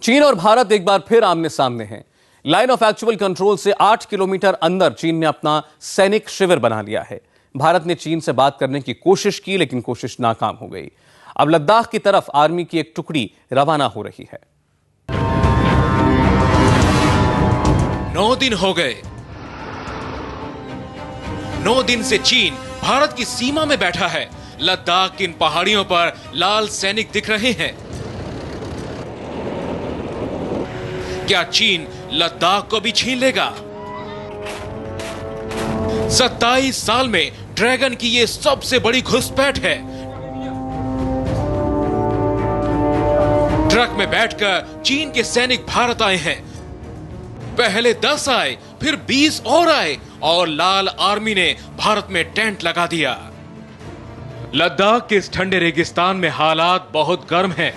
चीन और भारत एक बार फिर आमने सामने हैं। लाइन ऑफ एक्चुअल कंट्रोल से 8 किलोमीटर अंदर चीन ने अपना सैनिक शिविर बना लिया है। भारत ने चीन से बात करने की कोशिश की, लेकिन कोशिश नाकाम हो गई। अब लद्दाख की तरफ आर्मी की एक टुकड़ी रवाना हो रही है। 9 दिन हो गए। 9 दिन से चीन भारत की सीमा में बैठा है। लद्दाख की इन पहाड़ियों पर लाल सैनिक दिख रहे हैं। क्या चीन लद्दाख को भी छीन लेगा? 27 साल में ड्रैगन की ये सबसे बड़ी घुसपैठ है। ट्रक में बैठकर चीन के सैनिक भारत आए हैं। पहले 10 आए, फिर 20 और आए और लाल आर्मी ने भारत में टेंट लगा दिया। लद्दाख के इस ठंडे रेगिस्तान में हालात बहुत गर्म हैं।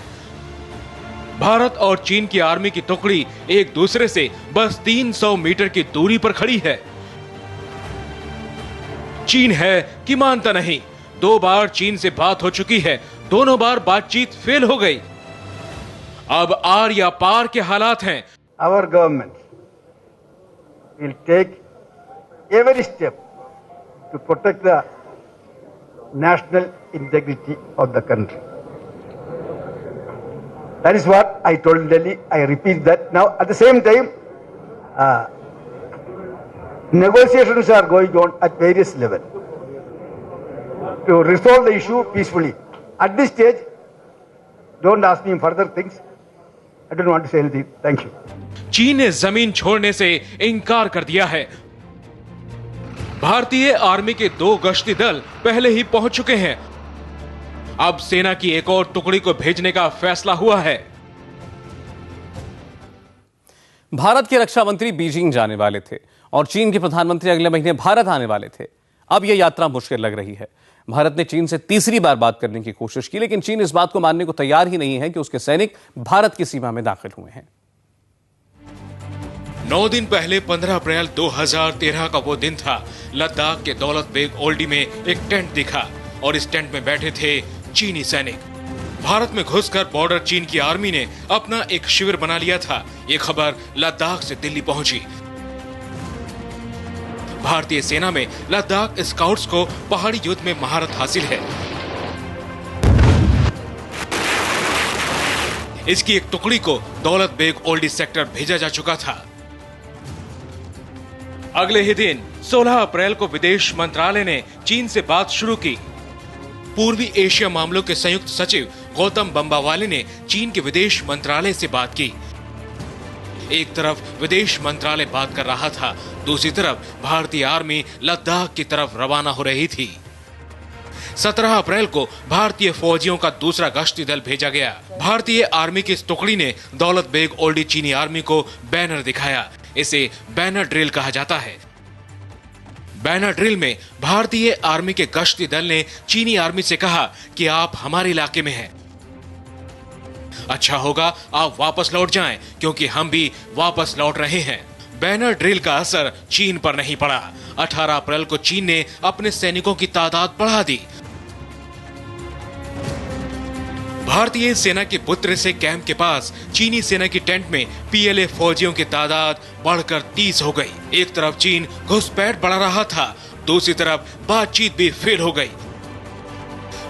भारत और चीन की आर्मी की टुकड़ी एक दूसरे से बस 300 मीटर की दूरी पर खड़ी है। चीन है कि मानता नहीं। 2 बार चीन से बात हो चुकी है, दोनों बार बातचीत फेल हो गई। अब आर या पार के हालात हैं। Our government will take every step to protect the national integrity of the country. That is what I told Delhi. I repeat that now. At the same time, negotiations are going on at various levels to resolve the issue peacefully. At this stage, don't ask me further things. I don't want to say anything. Thank you. चीन ने जमीन छोड़ने से इनकार कर दिया है। भारतीय आर्मी के 2 गश्ती दल पहले ही पहुंच चुके हैं। अब सेना की एक और टुकड़ी को भेजने का फैसला हुआ है। भारत के रक्षा मंत्री बीजिंग जाने वाले थे और चीन के प्रधानमंत्री अगले महीने भारत आने वाले थे। अब यह यात्रा मुश्किल लग रही है। भारत ने चीन से तीसरी बार बात करने की कोशिश की, लेकिन चीन इस बात को मानने को तैयार ही नहीं है कि उसके सैनिक भारत की सीमा में दाखिल हुए हैं। 9 दिन पहले 15 अप्रैल 2013 का वो दिन था। लद्दाख के दौलत बेग ओल्डी में एक टेंट दिखा और इस टेंट में बैठे थे चीनी सैनिक। भारत में घुसकर बॉर्डर चीन की आर्मी ने अपना एक शिविर बना लिया था। ये खबर लद्दाख से दिल्ली पहुंची। भारतीय सेना में लद्दाख स्काउट्स को पहाड़ी युद्ध में महारत हासिल है। इसकी एक टुकड़ी को दौलत बेग ओल्डी सेक्टर भेजा जा चुका था। अगले ही दिन 16 अप्रैल को विदेश मंत्रालय ने चीन से बात शुरू की। पूर्वी एशिया मामलों के संयुक्त सचिव गौतम बंबावाले ने चीन के विदेश मंत्रालय से बात की। एक तरफ विदेश मंत्रालय बात कर रहा था, दूसरी तरफ भारतीय आर्मी लद्दाख की तरफ रवाना हो रही थी। 17 अप्रैल को भारतीय फौजियों का दूसरा गश्ती दल भेजा गया। भारतीय आर्मी की इस टुकड़ी ने दौलत बेग ओल्डी चीनी आर्मी को बैनर दिखाया। इसे बैनर ड्रिल कहा जाता है। बैनर ड्रिल में भारतीय आर्मी के गश्ती दल ने चीनी आर्मी से कहा कि आप हमारे इलाके में हैं। अच्छा होगा आप वापस लौट जाएं, क्योंकि हम भी वापस लौट रहे हैं। बैनर ड्रिल का असर चीन पर नहीं पड़ा। 18 अप्रैल को चीन ने अपने सैनिकों की तादाद बढ़ा दी। भारतीय सेना के बुत्रे से कैंप के पास चीनी सेना की टेंट में पीएलए फौजियों की तादाद बढ़कर 30 हो गई। एक तरफ चीन घुसपैठ बढ़ा रहा था, दूसरी तरफ बातचीत भी फेल हो गई।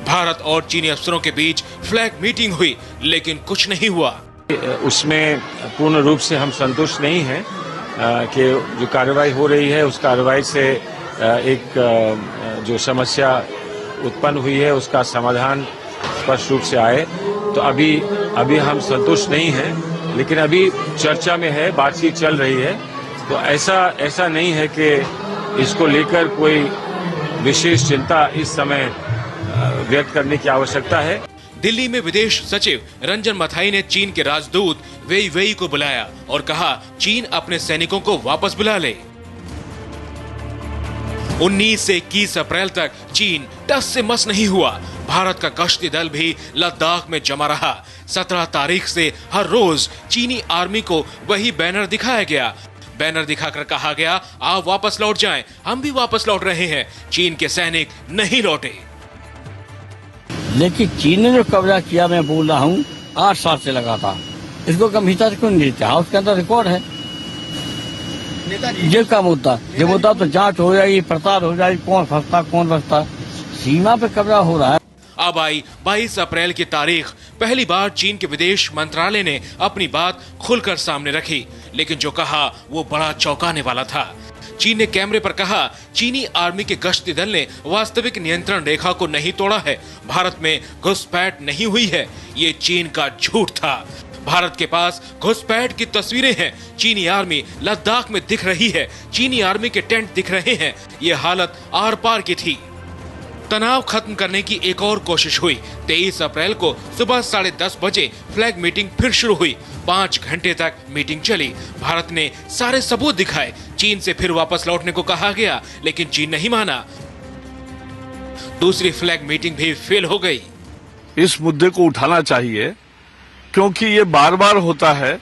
भारत और चीनी अफसरों के बीच फ्लैग मीटिंग हुई, लेकिन कुछ नहीं हुआ। उसमें पूर्ण रूप से हम संतुष्ट नहीं हैं कि जो कार्रवाई हो रही है उस कार्रवाई से एक जो समस्या उत्पन्न हुई है उसका समाधान स्पष्ट रूप से आए। तो अभी हम संतुष्ट नहीं हैं, लेकिन अभी चर्चा में है, बातचीत चल रही है। तो ऐसा नहीं है कि इसको लेकर कोई विशेष चिंता इस समय व्यक्त करने की आवश्यकता है। दिल्ली में विदेश सचिव रंजन मथाई ने चीन के राजदूत वेई वेई को बुलाया और कहा चीन अपने सैनिकों को वापस बुला ले। 19 से 21 अप्रैल तक चीन टस से मस नहीं हुआ। भारत का गश्ती दल भी लद्दाख में जमा रहा। 17 तारीख से हर रोज चीनी आर्मी को वही बैनर दिखाया गया। बैनर दिखाकर कहा गया आप वापस लौट जाएं, हम भी वापस लौट रहे हैं। चीन के सैनिक नहीं लौटे। लेकिन चीन ने जो कब्जा किया, मैं बोल रहा हूँ 8 साल से लगा था। इसको गंभीरता से क्यों नहीं लेते? हाँ, उसके अंदर रिकॉर्ड है। ये का मुद्दा तो जांच हो जाएगी, पड़ताल हो जाएगी, कौन फंसता कौन बचता। सीमा पे कब्जा हो रहा है। अब आई 22 अप्रैल की तारीख। पहली बार चीन के विदेश मंत्रालय ने अपनी बात खुलकर सामने रखी, लेकिन जो कहा वो बड़ा चौंकाने वाला था। चीन ने कैमरे पर कहा, चीनी आर्मी के गश्ती दल ने वास्तविक नियंत्रण रेखा को नहीं तोड़ा है, भारत में घुसपैठ नहीं हुई है। ये चीन का झूठ था। भारत के पास घुसपैठ की तस्वीरें हैं। चीनी आर्मी लद्दाख में दिख रही है, चीनी आर्मी के टेंट दिख रहे हैं। ये हालत आर पार की थी। तनाव खत्म करने की एक और कोशिश हुई। 23 अप्रैल को सुबह 10:30 बजे फ्लैग मीटिंग फिर शुरू हुई। 5 घंटे तक मीटिंग चली। भारत ने सारे सबूत दिखाए। चीन से फिर वापस लौटने को कहा गया, लेकिन चीन नहीं माना। दूसरी फ्लैग मीटिंग भी फेल हो गई। इस मुद्दे को उठाना चाहिए, क्योंकि ये बार बार होता है।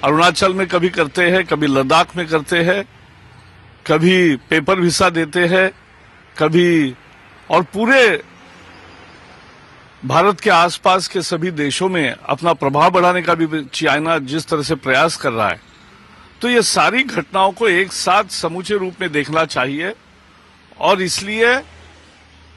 अरुणाचल में कभी करते हैं, कभी लद्दाख में करते हैं, कभी पेपर वीसा देते हैं, कभी, और पूरे भारत के आसपास के सभी देशों में अपना प्रभाव बढ़ाने का भी चाइना जिस तरह से प्रयास कर रहा है, तो ये सारी घटनाओं को एक साथ समूचे रूप में देखना चाहिए। और इसलिए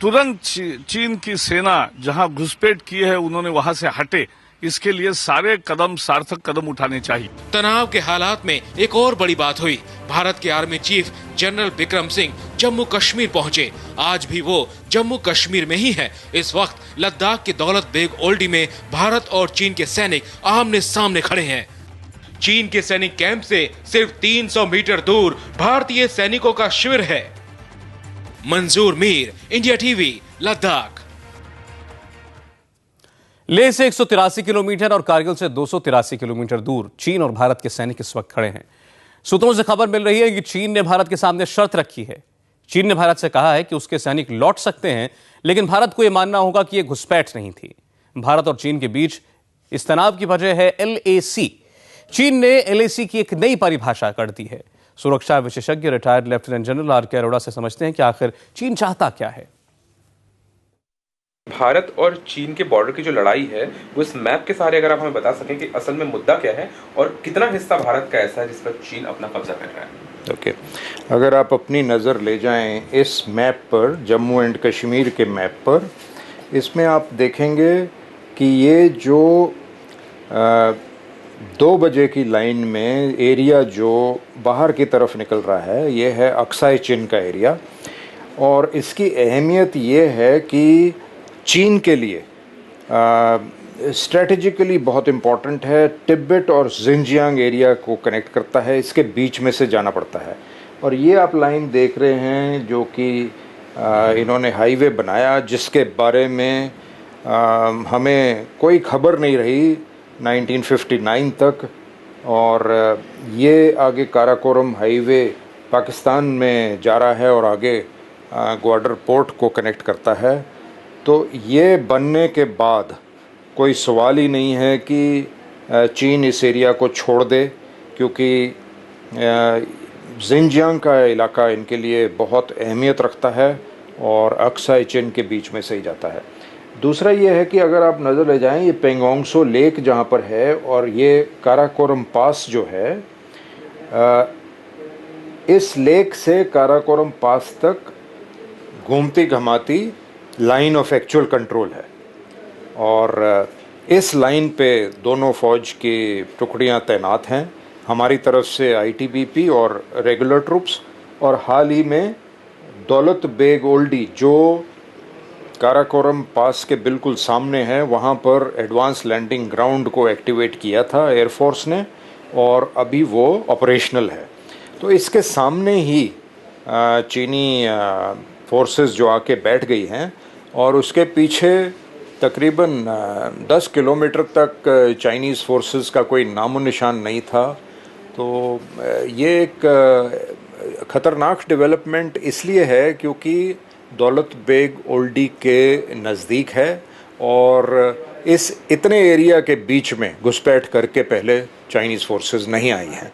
तुरंत चीन की सेना जहां घुसपैठ की है, उन्होंने वहां से हटे। इसके लिए सारे कदम, सार्थक कदम उठाने चाहिए। तनाव के हालात में एक और बड़ी बात हुई। भारत के army chief general Bikram Singh Jammu Kashmir पहुंचे। आज भी वो जम्मू कश्मीर में ही है। इस वक्त लद्दाख के दौलत बेग ओल्डी में भारत और चीन के सैनिक आमने सामने खड़े हैं। चीन के सैनिक कैंप से सिर्फ 300 मीटर दूर भारतीय सैनिकों का शिविर है। मंजूर मीर, इंडिया टीवी, लद्दाख। लेह से 183 किलोमीटर और कारगिल से 283 किलोमीटर दूर चीन और भारत के सैनिक इस वक्त खड़े हैं। सूत्रों से खबर मिल रही है कि चीन ने भारत के सामने शर्त रखी है। चीन ने भारत से कहा है कि उसके सैनिक लौट सकते हैं, लेकिन भारत को यह मानना होगा कि यह घुसपैठ नहीं थी। भारत और चीन के बीच इस तनाव की वजह है LAC। चीन ने LAC की एक नई परिभाषा कर दी है। सुरक्षा विशेषज्ञ retired lieutenant general RK Arora से समझते हैं कि आखिर चीन चाहता क्या है। भारत और चीन के बॉर्डर की जो लड़ाई है, वो इस मैप के सहारे अगर आप हमें बता सकें कि असल में मुद्दा क्या है और कितना हिस्सा भारत का ऐसा है जिस पर चीन अपना कब्जा कर रहा है। ओके, अगर आप अपनी नज़र ले जाएं इस मैप पर, जम्मू एंड कश्मीर के मैप पर, इसमें आप देखेंगे कि ये जो 2 बजे की लाइन में एरिया जो बाहर की तरफ निकल रहा है, ये है अक्साई चिन का एरिया। और इसकी अहमियत ये है कि चीन के लिए स्ट्रेटेजिकली बहुत इम्पॉर्टेंट है। तिब्बत और जिनजियांग एरिया को कनेक्ट करता है, इसके बीच में से जाना पड़ता है। और ये आप लाइन देख रहे हैं जो कि इन्होंने हाईवे बनाया, जिसके बारे में हमें कोई खबर नहीं रही 1959 तक। और ये आगे काराकोरम हाईवे पाकिस्तान में जा रहा है और आगे ग्वादर पोर्ट को कनेक्ट करता है। तो ये बनने के बाद कोई सवाल ही नहीं है कि चीन इस एरिया को छोड़ दे, क्योंकि जिनजियांग का इलाका इनके लिए बहुत अहमियत रखता है और अक्साई चिन के बीच में से ही जाता है। दूसरा ये है कि अगर आप नज़र ले जाएं, ये पेंगोंगसो लेक जहाँ पर है और ये काराकोरम पास जो है, इस लेक से काराकोरम पास तक घूमती घमाती लाइन ऑफ एक्चुअल कंट्रोल है। और इस लाइन पे दोनों फ़ौज की टुकड़ियां तैनात हैं, हमारी तरफ से ITBP और रेगुलर ट्रूप्स। और हाल ही में दौलत बेग ओल्डी जो काराकोरम पास के बिल्कुल सामने है, वहाँ पर एडवांस लैंडिंग ग्राउंड को एक्टिवेट किया था एयरफोर्स ने, और अभी वो ऑपरेशनल है। तो इसके सामने ही चीनी फोर्सेस जो आके बैठ गई हैं, और उसके पीछे तकरीबन 10 किलोमीटर तक चाइनीज़ फोर्सेस का कोई नामो निशान नहीं था। तो ये एक ख़तरनाक डेवलपमेंट इसलिए है क्योंकि दौलत बेग ओल्डी के नज़दीक है और इस इतने एरिया के बीच में घुसपैठ करके पहले चाइनीज़ फोर्सेस नहीं आई हैं।